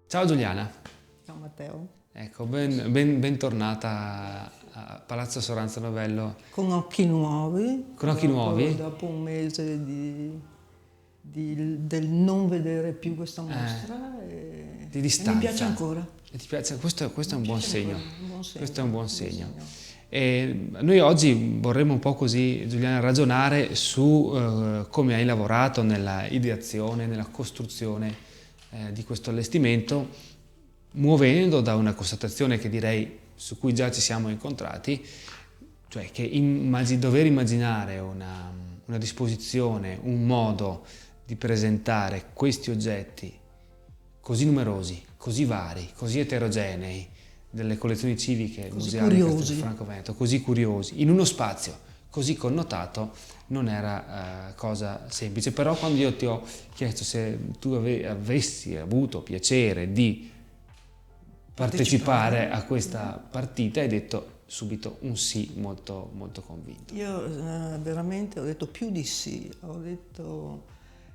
Ciao Giuliana, Ciao Matteo. ecco, bentornata a Palazzo Soranzo Novello Con occhi nuovi, con occhi nuovi. dopo un mese del non vedere più questa Eh, mostra di e mi piace distanza. ancora. E ti piace? Questo è un Mi buon piace segno. ancora, un buon Questo è segno, un buon un buon segno. segno. E noi oggi vorremmo un po' così, Giuliana, ragionare su come hai lavorato nella ideazione, nella costruzione di questo allestimento, muovendo da una constatazione che direi su cui già ci siamo incontrati, cioè che dover immaginare una disposizione, un modo di presentare questi oggetti così numerosi, così vari, così eterogenei, delle collezioni civiche Così museali di curiosi. Castelfranco Veneto, così curiosi, in uno spazio così connotato, non era cosa semplice. Però quando io ti ho chiesto se tu avessi avuto piacere di partecipare a questa partita, hai detto subito un sì molto, molto convinto. Io veramente ho detto più di sì, ho detto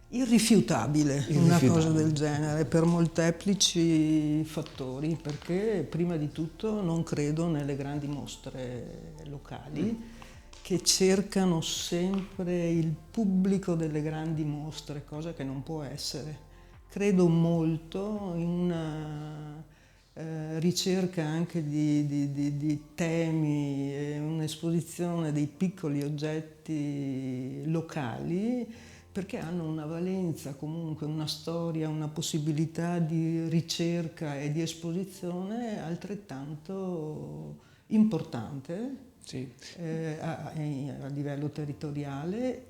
irrifiutabile una cosa Irrifiutabile. del genere per molteplici fattori, perché prima di tutto non credo nelle grandi mostre locali che cercano sempre il pubblico delle grandi mostre, cosa che non può essere. Credo molto in una ricerca anche di temi, un'esposizione dei piccoli oggetti locali perché hanno una valenza comunque, una storia, una possibilità di ricerca e di esposizione altrettanto importante Sì. a livello territoriale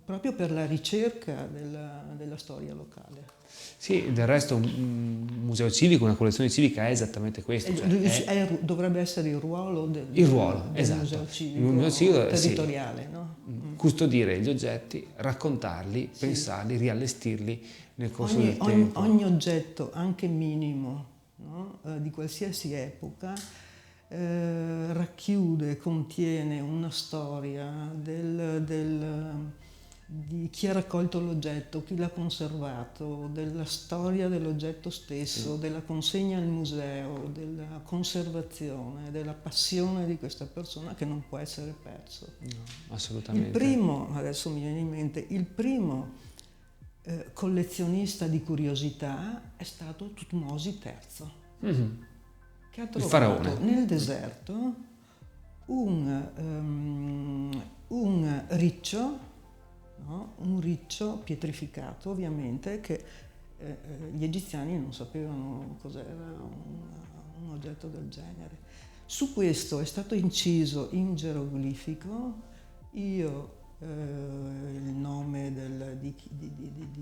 proprio per la ricerca della storia locale. Sì, del resto un museo civico, una collezione civica è esattamente questo, cioè è Dovrebbe essere il ruolo il ruolo, del esatto. museo Il museo civico, civico sì, territoriale, no? custodire gli oggetti, raccontarli, Sì. pensarli, riallestirli nel corso del Ogni, tempo. ogni oggetto, anche minimo, no? Di qualsiasi epoca, racchiude, contiene una storia di chi ha raccolto l'oggetto, chi l'ha conservato, della storia dell'oggetto stesso, della consegna al museo, della conservazione, della passione di questa persona che non può essere perso. No, Il assolutamente. primo, adesso mi viene in mente, il primo collezionista di curiosità è stato Tutmosi III, Mhm. che ha Il trovato faraone. nel deserto un riccio, no? Un riccio pietrificato ovviamente, che gli egiziani non sapevano cos'era un oggetto del genere. Su questo è stato inciso in geroglifico il nome di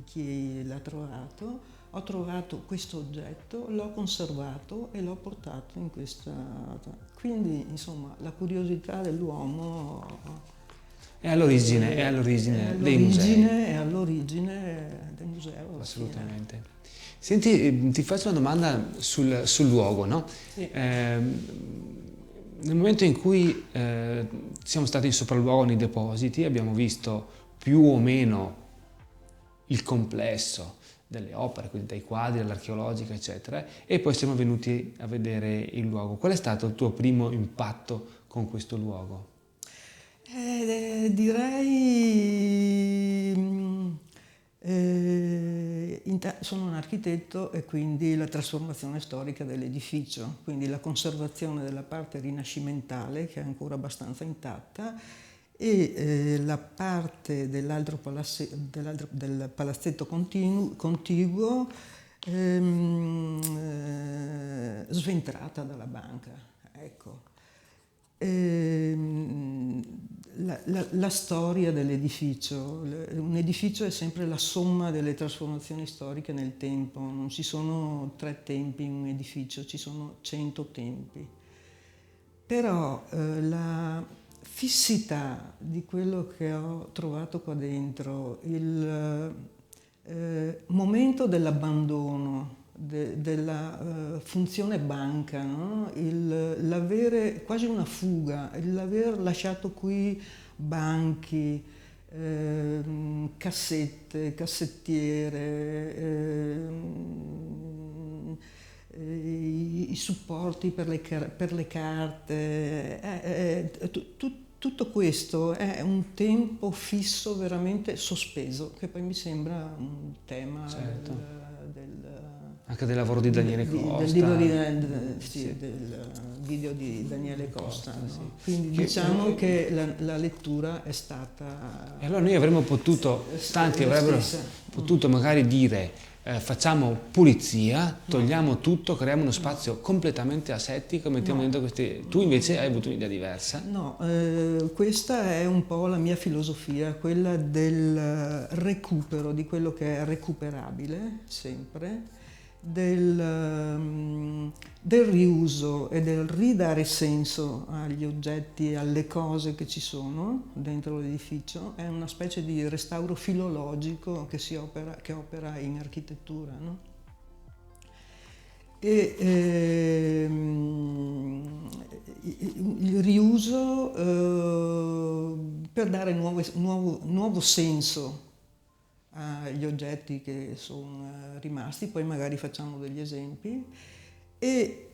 chi l'ha trovato, ho trovato questo oggetto, l'ho conservato e l'ho portato in questa. Quindi, insomma, la curiosità dell'uomo È all'origine dei musei. è all'origine del museo. Alla fine. Assolutamente. Senti, ti faccio una domanda sul luogo, no? Sì. Nel momento in cui siamo stati in sopralluogo nei depositi, abbiamo visto più o meno il complesso delle opere, quindi dai quadri all'archeologica, eccetera, e poi siamo venuti a vedere il luogo. Qual è stato il tuo primo impatto con questo luogo? Direi, sono un architetto e quindi la trasformazione storica dell'edificio, quindi la conservazione della parte rinascimentale che è ancora abbastanza intatta e la parte del palazzetto contiguo sventrata dalla banca. Ecco. La storia dell'edificio. Un edificio è sempre la somma delle trasformazioni storiche nel tempo, non ci sono 3 tempi in un edificio, ci sono 100 tempi. Però la fissità di quello che ho trovato qua dentro, il momento dell'abbandono, della funzione banca, no? L'avere quasi una fuga, l'aver lasciato qui banchi, cassette, cassettiere, i supporti per le carte, tutto questo è un tempo fisso veramente sospeso, che poi mi sembra un tema certo. Anche del lavoro di Daniele Costa. Del video di Daniele Costa. No? Sì. Quindi diciamo che la lettura è stata... E allora noi avremmo potuto, tanti avrebbero potuto magari dire facciamo pulizia, togliamo tutto, creiamo uno spazio completamente asettico, mettiamo dentro questi... Tu invece hai avuto un'idea diversa? No, questa è un po' la mia filosofia, quella del recupero di quello che è recuperabile, sempre, del riuso e del ridare senso agli oggetti, alle cose che ci sono dentro l'edificio. È una specie di restauro filologico che opera in architettura, no? E il riuso per dare nuovo senso agli oggetti che sono rimasti, poi magari facciamo degli esempi, e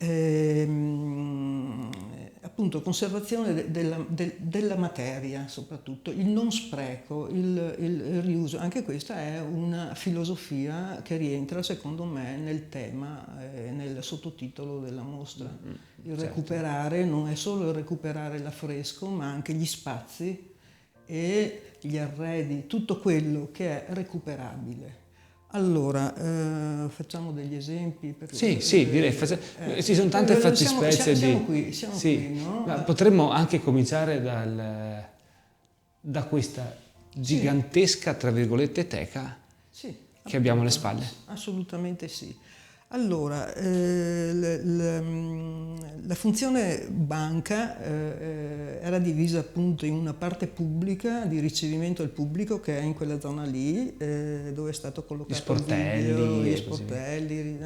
appunto conservazione della materia, soprattutto il non spreco, il riuso. Anche questa è una filosofia che rientra secondo me nel tema, nel sottotitolo della mostra. Il recuperare non è solo il recuperare l'affresco, ma anche gli spazi e gli arredi, tutto quello che è recuperabile. Allora, facciamo degli esempi? Sì, direi, ci sono tante fattispecie siamo qui, no? Ma potremmo anche cominciare da questa gigantesca, tra virgolette, teca che abbiamo alle spalle. Assolutamente sì. Allora, la funzione banca era divisa appunto in una parte pubblica di ricevimento al pubblico, che è in quella zona lì, dove è stato collocato gli sportelli,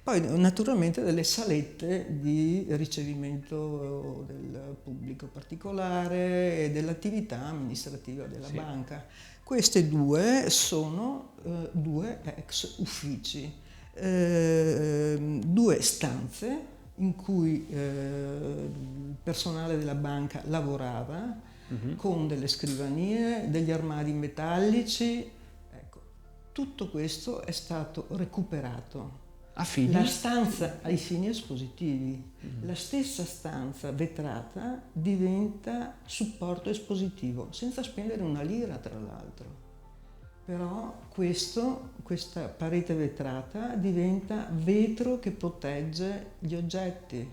poi naturalmente delle salette di ricevimento del pubblico particolare e dell'attività amministrativa della banca. Queste due sono due ex uffici. Due stanze in cui il personale della banca lavorava con delle scrivanie, degli armadi metallici. Ecco, tutto questo è stato recuperato. La stanza ai fini espositivi, la stessa stanza vetrata diventa supporto espositivo, senza spendere una lira tra l'altro. Però questa parete vetrata diventa vetro che protegge gli oggetti.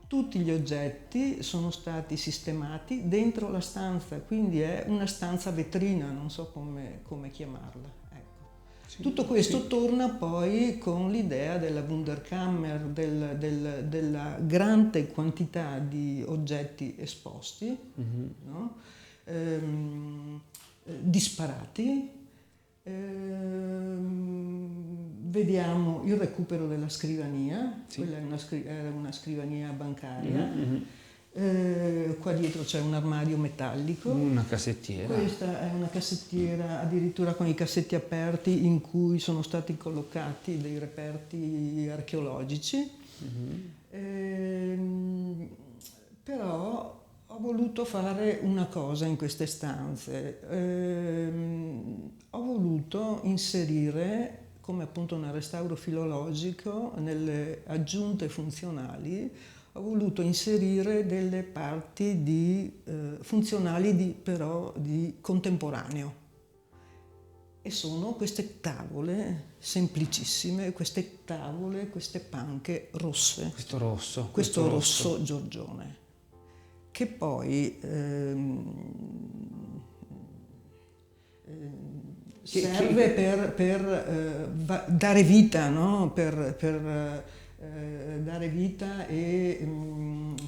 Tutti gli oggetti sono stati sistemati dentro la stanza, quindi è una stanza vetrina, non so come chiamarla. Ecco. Tutto questo torna poi con l'idea della Wunderkammer, della grande quantità di oggetti esposti, no? Disparati. Vediamo il recupero della scrivania, quella era una scrivania bancaria. Qua dietro c'è un armadio metallico, una cassettiera. Questa è una cassettiera addirittura con i cassetti aperti in cui sono stati collocati dei reperti archeologici. Però ho voluto fare una cosa in queste stanze, ho voluto inserire, come appunto nel restauro filologico, nelle aggiunte funzionali, ho voluto inserire delle parti funzionali però di contemporaneo. E sono queste tavole semplicissime, queste panche rosse. Questo rosso Giorgione. Che poi serve per dare vita, no? Per dare vita e,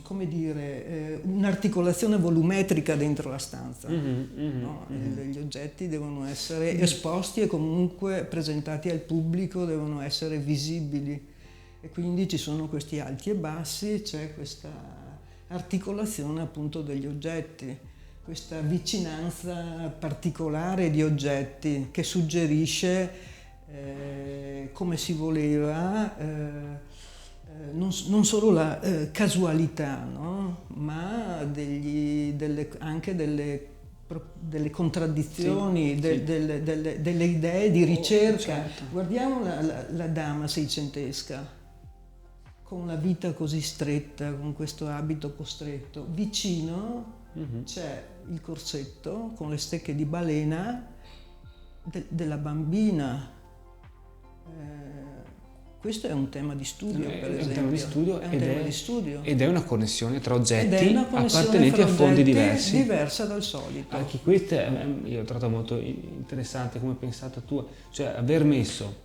come dire, un'articolazione volumetrica dentro la stanza. No? Gli oggetti devono essere esposti e comunque presentati al pubblico, devono essere visibili. E quindi ci sono questi alti e bassi, c'è questa articolazione appunto degli oggetti. questa vicinanza particolare di oggetti che suggerisce come si voleva, non solo la casualità, no? Ma anche delle contraddizioni, delle idee di ricerca. Certo. Guardiamo la dama seicentesca, con la vita così stretta, con questo abito costretto. Vicino c'è il corsetto con le stecche di balena della bambina. Questo è un tema di studio, per esempio. È un tema di studio, ed è una connessione tra oggetti appartenenti a fondi diversi. Diversa dal solito. Anche questo io ho trovato molto interessante come pensata tua, cioè aver messo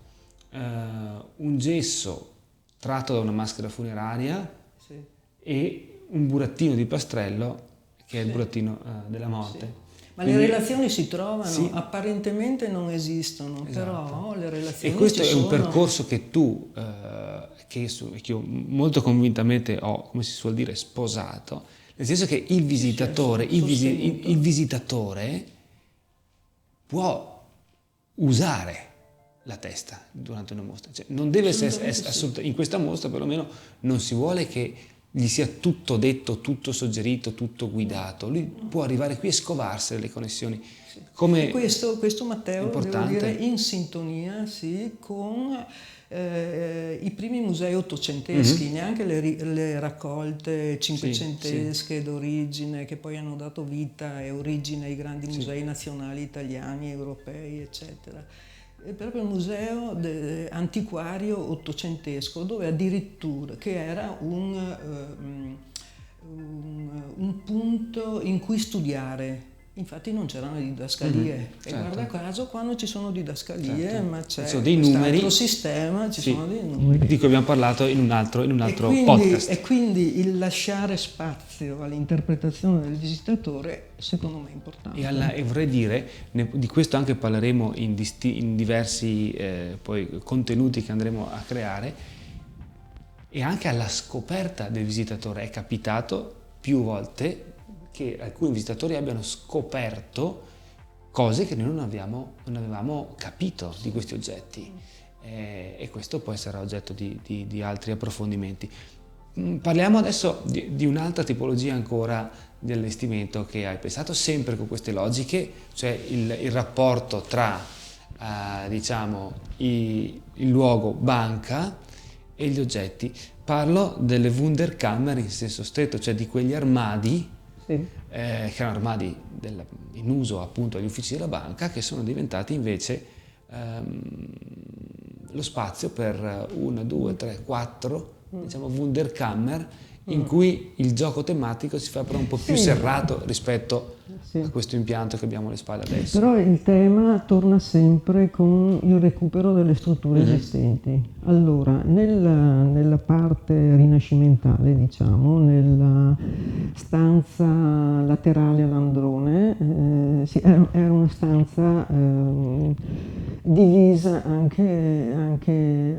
un gesso tratto da una maschera funeraria e un burattino di Pastrello, che è il burattino della morte. Ma le relazioni si trovano, apparentemente non esistono, però le relazioni e questo ci è un sono. Percorso che tu, che io molto convintamente ho, come si suol dire, sposato, nel senso che il visitatore, il visitatore può usare la testa durante una mostra, cioè, non deve essere assolutamente, in questa mostra perlomeno non si vuole che gli sia tutto detto, tutto suggerito, tutto guidato. Lui può arrivare qui e scovarsene le connessioni. Come questo Matteo, importante. devo dire, in sintonia con i primi musei ottocenteschi, neanche le raccolte cinquecentesche d'origine, che poi hanno dato vita e origine ai grandi musei nazionali italiani, europei, eccetera. È proprio il museo antiquario ottocentesco, dove addirittura, che era un punto in cui studiare. Infatti non c'erano didascalie, e guarda caso quando ci sono didascalie, ma c'è dei numeri, altro sistema, ci sono dei numeri. Di cui abbiamo parlato in un altro podcast. E quindi il lasciare spazio all'interpretazione del visitatore, secondo me è importante. E vorrei dire, di questo anche parleremo in diversi poi contenuti che andremo a creare, e anche alla scoperta del visitatore. È capitato più volte che alcuni visitatori abbiano scoperto cose che noi non avevamo capito di questi oggetti, e questo poi sarà oggetto di altri approfondimenti. Parliamo adesso di un'altra tipologia ancora di allestimento che hai pensato, sempre con queste logiche, cioè il rapporto tra diciamo il luogo banca e gli oggetti. Parlo delle Wunderkammer in senso stretto, cioè di quegli armadi che erano armadi in uso appunto agli uffici della banca, che sono diventati invece lo spazio per 1, 2, 3, 4 diciamo Wunderkammer, in cui il gioco tematico si fa però un po' più serrato rispetto a questo impianto che abbiamo alle spalle adesso. Però il tema torna sempre con il recupero delle strutture esistenti. Allora, nella parte rinascimentale, diciamo, nella stanza laterale all'androne, era una stanza divisa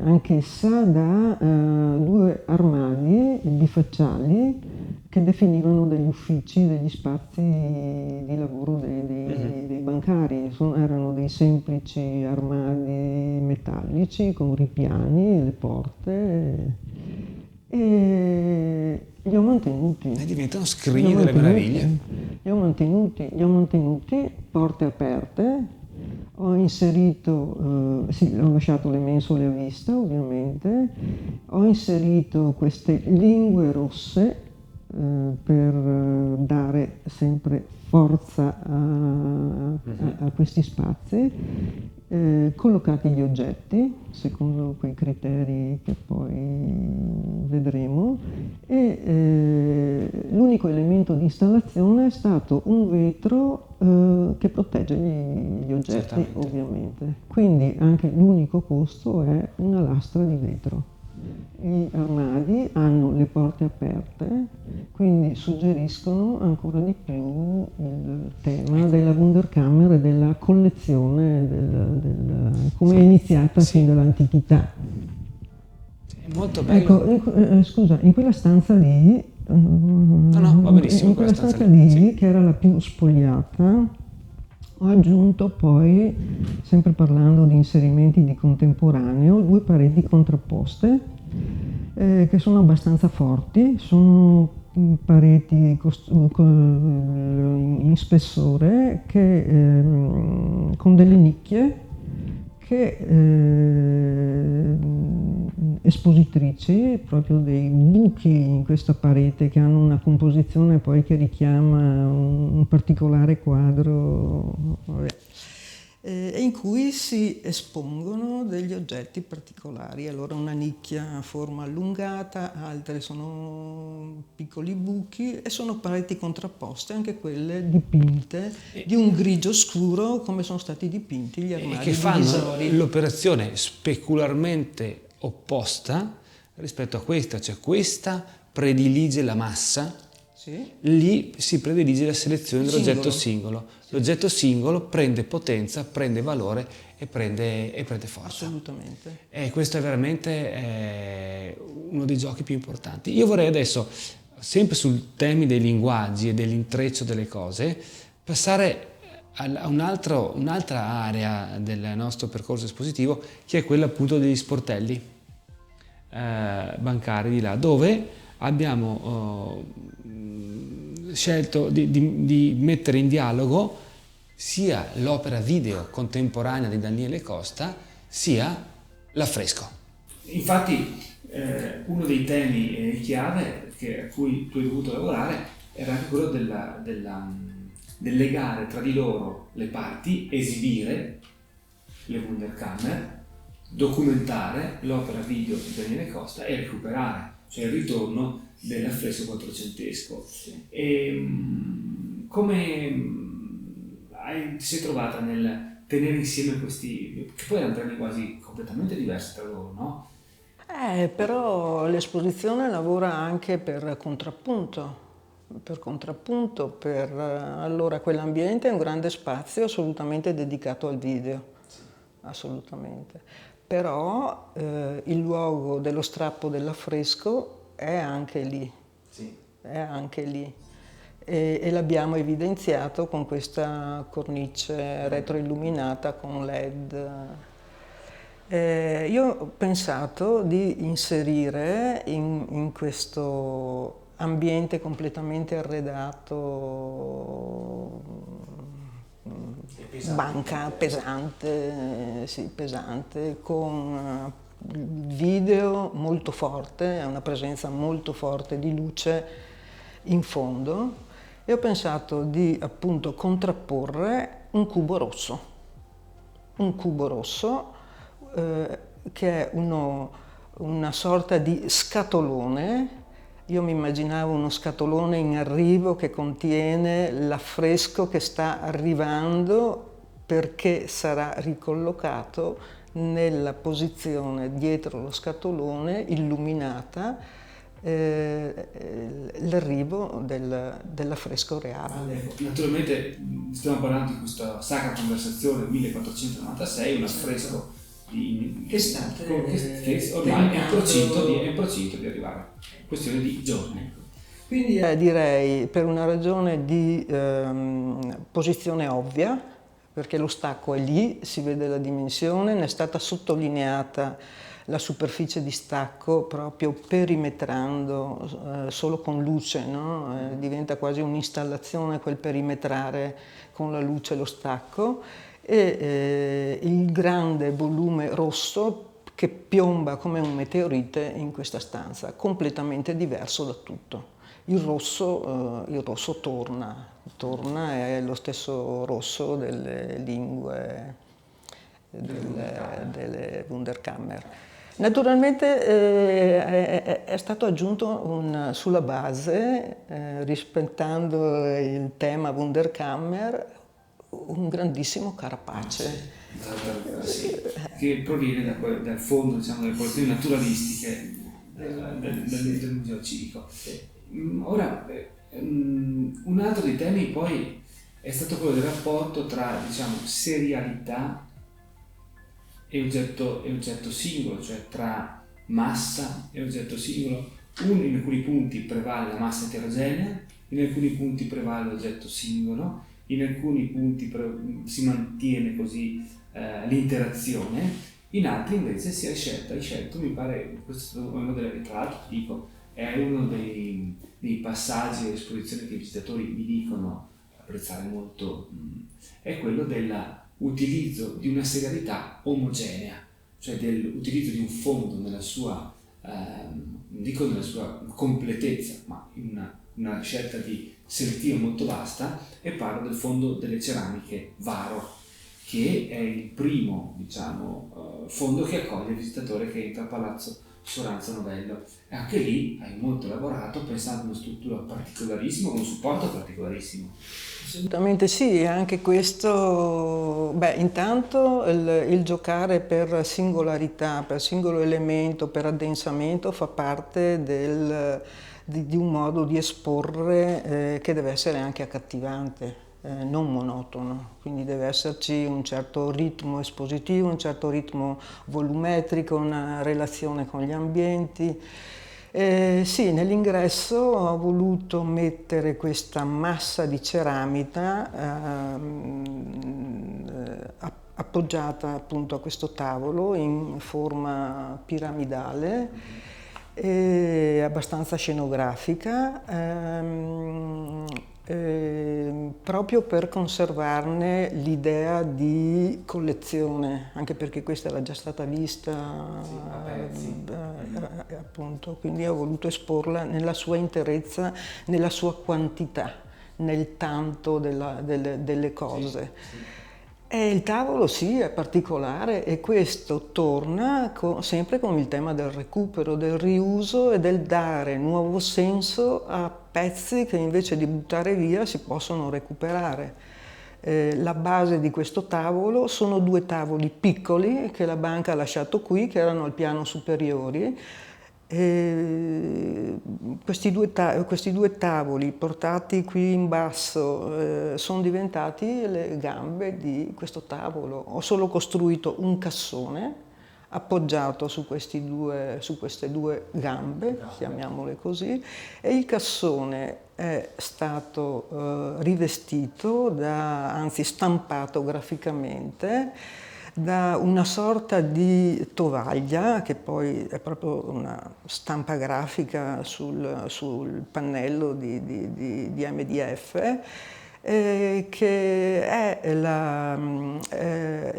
anch'essa da due armadi bifacciali che definivano degli uffici, degli spazi di lavoro dei bancari. Erano dei semplici armadi metallici con ripiani, le porte, e li ho mantenuti. E diventano scrigni delle meraviglie. Li ho mantenuti, porte aperte. Ho inserito, ho lasciato le mensole a vista ovviamente, ho inserito queste lingue rosse per dare sempre forza a questi spazi, collocati gli oggetti secondo quei criteri che poi vedremo, e l'unico elemento di installazione è stato un vetro che protegge gli oggetti, ovviamente. Quindi anche l'unico costo è una lastra di vetro. Gli armadi hanno le porte aperte, quindi suggeriscono ancora di più il tema della Wunderkammer e della collezione, come è iniziata fin dall'antichità. È molto bello. Ecco, scusa, in quella stanza lì No, va benissimo. In quella stanza lì, sì, che era la più spogliata, ho aggiunto poi, sempre parlando di inserimenti di contemporaneo, 2 pareti contrapposte che sono abbastanza forti, sono pareti in spessore con delle nicchie che espositrici, proprio dei buchi in questa parete che hanno una composizione poi che richiama un particolare quadro, vabbè, in cui si espongono degli oggetti particolari. Allora una nicchia a forma allungata, altre sono piccoli buchi e sono pareti contrapposte, anche quelle dipinte di un grigio scuro come sono stati dipinti gli armadi che fanno divisori. l'operazione specularmente opposta rispetto a questa, cioè questa predilige la massa, Sì. lì si predilige la selezione dell'oggetto singolo. L'oggetto singolo prende potenza, prende valore e prende forza. Assolutamente. E questo è veramente uno dei giochi più importanti. Io vorrei adesso, sempre sul temi dei linguaggi e dell'intreccio delle cose, passare a un'altra area del nostro percorso espositivo, che è quella appunto degli sportelli bancari di là, dove abbiamo scelto di mettere in dialogo sia l'opera video contemporanea di Daniele Costa, sia l'affresco. Infatti uno dei temi chiave a cui tu hai dovuto lavorare era anche quello del legare tra di loro le parti, esibire le Wunderkammer, documentare l'opera video di Daniele Costa e recuperare, cioè il ritorno dell'affresco quattrocentesco. E come ti sei trovata nel tenere insieme questi, che poi erano temi quasi completamente diversi tra loro, no? Però l'esposizione lavora anche per contrappunto. Allora quell'ambiente è un grande spazio assolutamente dedicato al video, assolutamente. Però il luogo dello strappo dell'affresco è anche lì, Sì. è anche lì. E l'abbiamo evidenziato con questa cornice retroilluminata con LED. Io ho pensato di inserire in questo ambiente completamente arredato, banca pesante, sì, pesante, con video molto forte, una presenza molto forte di luce in fondo, e ho pensato di appunto contrapporre un cubo rosso che è una sorta di scatolone. Io mi immaginavo uno scatolone in arrivo che contiene l'affresco che sta arrivando, perché sarà ricollocato nella posizione dietro lo scatolone, illuminata, l'arrivo dell'affresco reale. Naturalmente stiamo parlando di questa sacra conversazione del 1496, un affresco che ormai è in procinto di arrivare, questione di giorni. Quindi direi, per una ragione di posizione ovvia, perché lo stacco è lì, si vede la dimensione, ne è stata sottolineata la superficie di stacco proprio perimetrando solo con luce, no? Diventa quasi un'installazione quel perimetrare con la luce lo stacco, e il grande volume rosso che piomba come un meteorite in questa stanza, completamente diverso da tutto. Il rosso torna, è lo stesso rosso delle lingue delle Wunderkammer. Naturalmente è stato aggiunto sulla base, rispettando il tema Wunderkammer, un grandissimo carapace. Sì, che proviene dal fondo, diciamo, delle collezioni naturalistiche del Museo Civico. Ora, un altro dei temi poi è stato quello del rapporto tra, diciamo, serialità e oggetto singolo, cioè tra massa e oggetto singolo, in alcuni punti prevale la massa eterogenea, in alcuni punti prevale l'oggetto singolo, in alcuni punti si mantiene così l'interazione, in altri invece hai scelto, mi pare, questo è uno tra l'altro dico, è uno dei passaggi dell'esposizione che i visitatori mi dicono apprezzare molto, è quello dell'utilizzo di una serialità omogenea, cioè dell'utilizzo di un fondo nella sua, non dico nella sua completezza, ma in una scelta di selettiva molto vasta, e parlo del fondo delle ceramiche Varo, che è il primo, fondo che accoglie il visitatore che entra a Palazzo Soranzo Novello. E anche lì hai molto lavorato pensando a una struttura particolarissima, un supporto particolarissimo. Assolutamente sì, e anche questo, intanto il giocare per singolarità, per singolo elemento, per addensamento fa parte di un modo di esporre che deve essere anche accattivante. Non monotono, quindi deve esserci un certo ritmo espositivo, un certo ritmo volumetrico, una relazione con gli ambienti. Sì, nell'ingresso ho voluto mettere questa massa di ceramica appoggiata appunto a questo tavolo in forma piramidale, abbastanza scenografica, proprio per conservarne l'idea di collezione, anche perché questa era già stata vista, appunto, quindi ho voluto esporla nella sua interezza, nella sua quantità, nel tanto delle cose. E il tavolo sì, è particolare, e questo torna sempre con il tema del recupero, del riuso e del dare nuovo senso a pezzi che invece di buttare via si possono recuperare. La base di questo tavolo sono 2 tavoli piccoli che la banca ha lasciato qui, che erano al piano superiori. Questi due tavoli portati qui in basso sono diventati le gambe di questo tavolo. Ho solo costruito un cassone appoggiato su queste due gambe, chiamiamole così, e il cassone è stato rivestito, anzi stampato graficamente, da una sorta di tovaglia, che poi è proprio una stampa grafica sul pannello di MDF, che è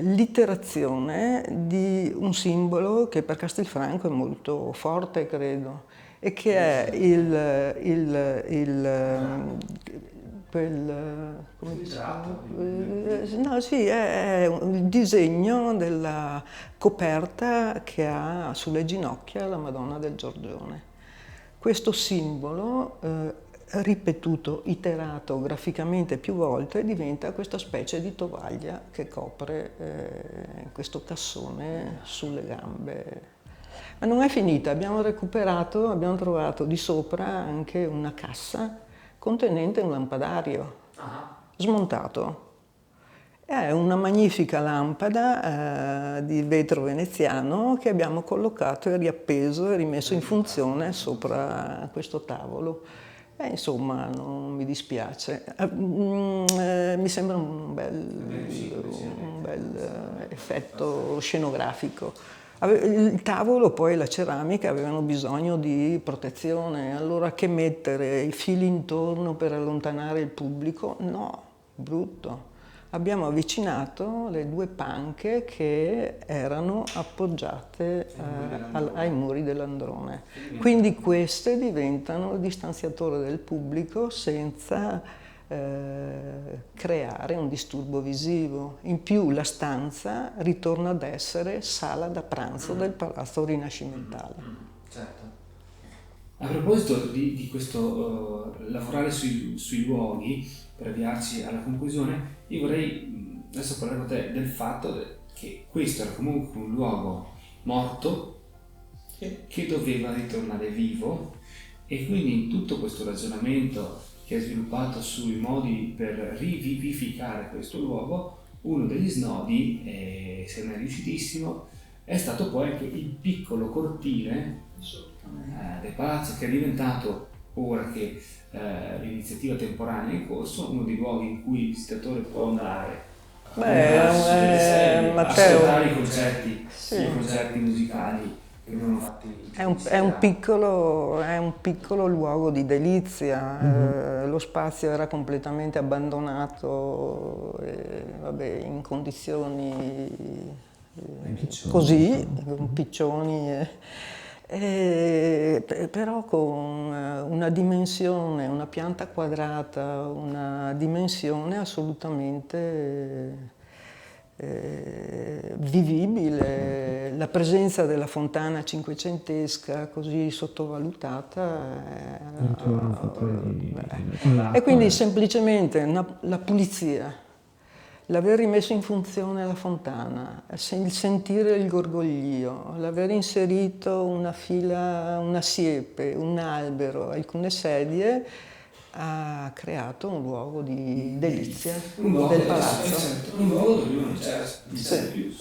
l'iterazione di un simbolo che per Castelfranco è molto forte, credo, e che è è il disegno della coperta che ha sulle ginocchia la Madonna del Giorgione. Questo simbolo, ripetuto, iterato graficamente più volte, diventa questa specie di tovaglia che copre questo cassone sulle gambe. Ma non è finita, abbiamo trovato di sopra anche una cassa contenente un lampadario smontato. È una magnifica lampada di vetro veneziano che abbiamo collocato e riappeso e rimesso in funzione sopra questo tavolo. Insomma, non mi dispiace. Mi sembra un bel effetto scenografico. Il tavolo poi e la ceramica avevano bisogno di protezione, allora che mettere? I fili intorno per allontanare il pubblico? No, brutto. Abbiamo avvicinato le 2 panche che erano appoggiate ai muri dell'androne. Quindi queste diventano il distanziatore del pubblico senza creare un disturbo visivo. In più la stanza ritorna ad essere sala da pranzo del palazzo rinascimentale. Certo. A proposito di questo lavorare sui luoghi, per avviarci alla conclusione, io vorrei adesso parlare con te del fatto che questo era comunque un luogo morto che doveva ritornare vivo, e quindi in tutto questo ragionamento che hai sviluppato sui modi per rivivificare questo luogo, uno degli snodi, se non è riuscitissimo, è stato poi anche il piccolo cortile del palazzo, che è diventato, ora che l'iniziativa temporanea è in corso, uno dei luoghi in cui il visitatore può andare a ascoltare i concerti, i concerti musicali che vengono fatti. È un piccolo luogo di delizia. Lo spazio era completamente abbandonato, in condizioni così, con piccioni. Però con una dimensione, una pianta quadrata, una dimensione assolutamente vivibile. La presenza della fontana cinquecentesca così sottovalutata e quindi semplicemente la pulizia, l'aver rimesso in funzione la fontana, il sentire il gorgoglio, l'aver inserito una fila, una siepe, un albero, alcune sedie, ha creato un luogo di delizia del palazzo. Un luogo dove non c'era più.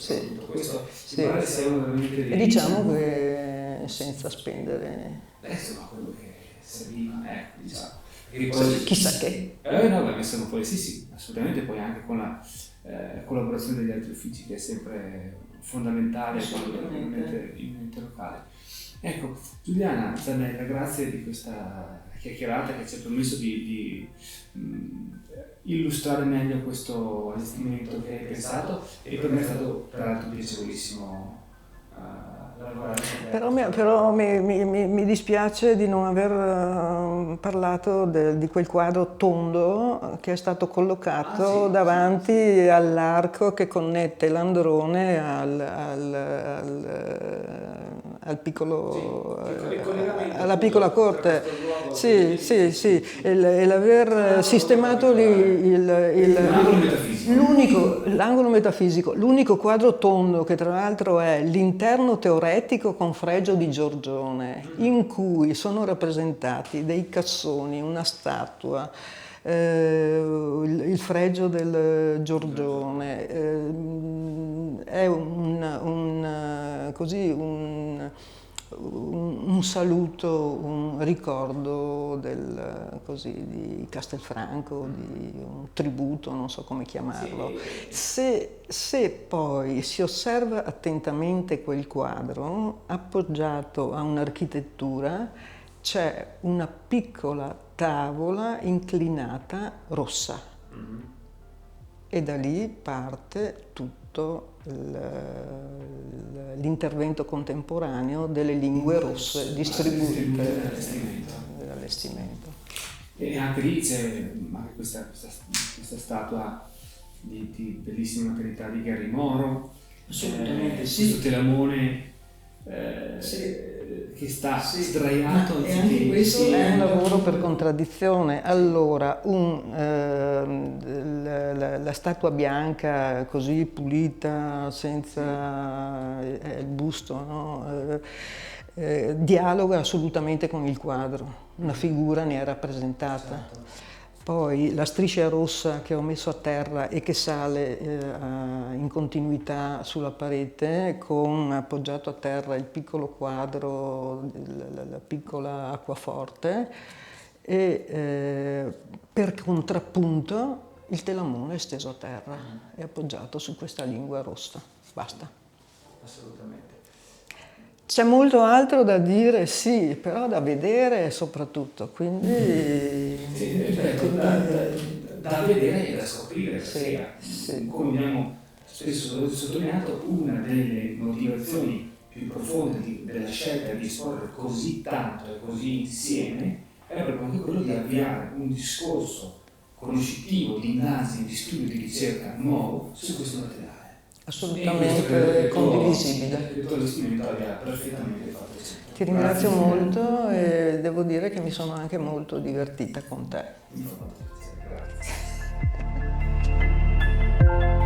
Questo pare sia uno veramente e diciamo che senza spendere insomma quello che serviva, diciamo. E poi, chissà che. No, sono poi sì, assolutamente, poi anche con la collaborazione degli altri uffici, che è sempre fondamentale in un ente locale. Ecco, Giuliana Zanella, grazie di questa chiacchierata che ci ha permesso di illustrare meglio questo allestimento che hai pensato, e per me è stato tra l'altro piacevolissimo lavorare con te. Però mi dispiace di non aver parlato di quel quadro tondo che è stato collocato davanti all'arco che connette l'Androne al piccolo, alla piccola corte. Sì, e l'aver sistemato lì l'angolo metafisico, l'unico quadro tondo che tra l'altro è l'interno teoretico con fregio di Giorgione, in cui sono rappresentati dei cassoni, una statua, il fregio del Giorgione, è un saluto, un ricordo di Castelfranco, di un tributo, non so come chiamarlo. Se poi si osserva attentamente quel quadro, appoggiato a un'architettura, c'è una piccola tavola inclinata rossa e da lì parte tutto l'intervento contemporaneo delle lingue rosse distribuite nell'allestimento. E anche lì c'è anche questa statua di bellissima maternità di Gary Moro, questo telamone che sta sdraiato. E anche questo è un lavoro per contraddizione. Allora, la statua bianca così pulita, senza il busto, no? Dialoga assolutamente con il quadro, una figura ne è rappresentata. Poi la striscia rossa che ho messo a terra e che sale in continuità sulla parete, con appoggiato a terra il piccolo quadro, la piccola acquaforte, e per contrappunto il telamone è steso a terra e appoggiato su questa lingua rossa. Basta. Assolutamente. C'è molto altro da dire, sì, però da vedere soprattutto, quindi... Da vedere e da scoprire, perché come abbiamo spesso sottolineato, una delle motivazioni più profonde della scelta di esporre così tanto e così insieme è proprio anche quello di avviare un discorso conoscitivo, di indagine, di studio, di ricerca nuovo su questo materiale. Assolutamente condivisibile. Il tuo allestimento abbia perfettamente fatto. Ti ringrazio molto e devo dire che mi sono anche molto divertita con te. Grazie.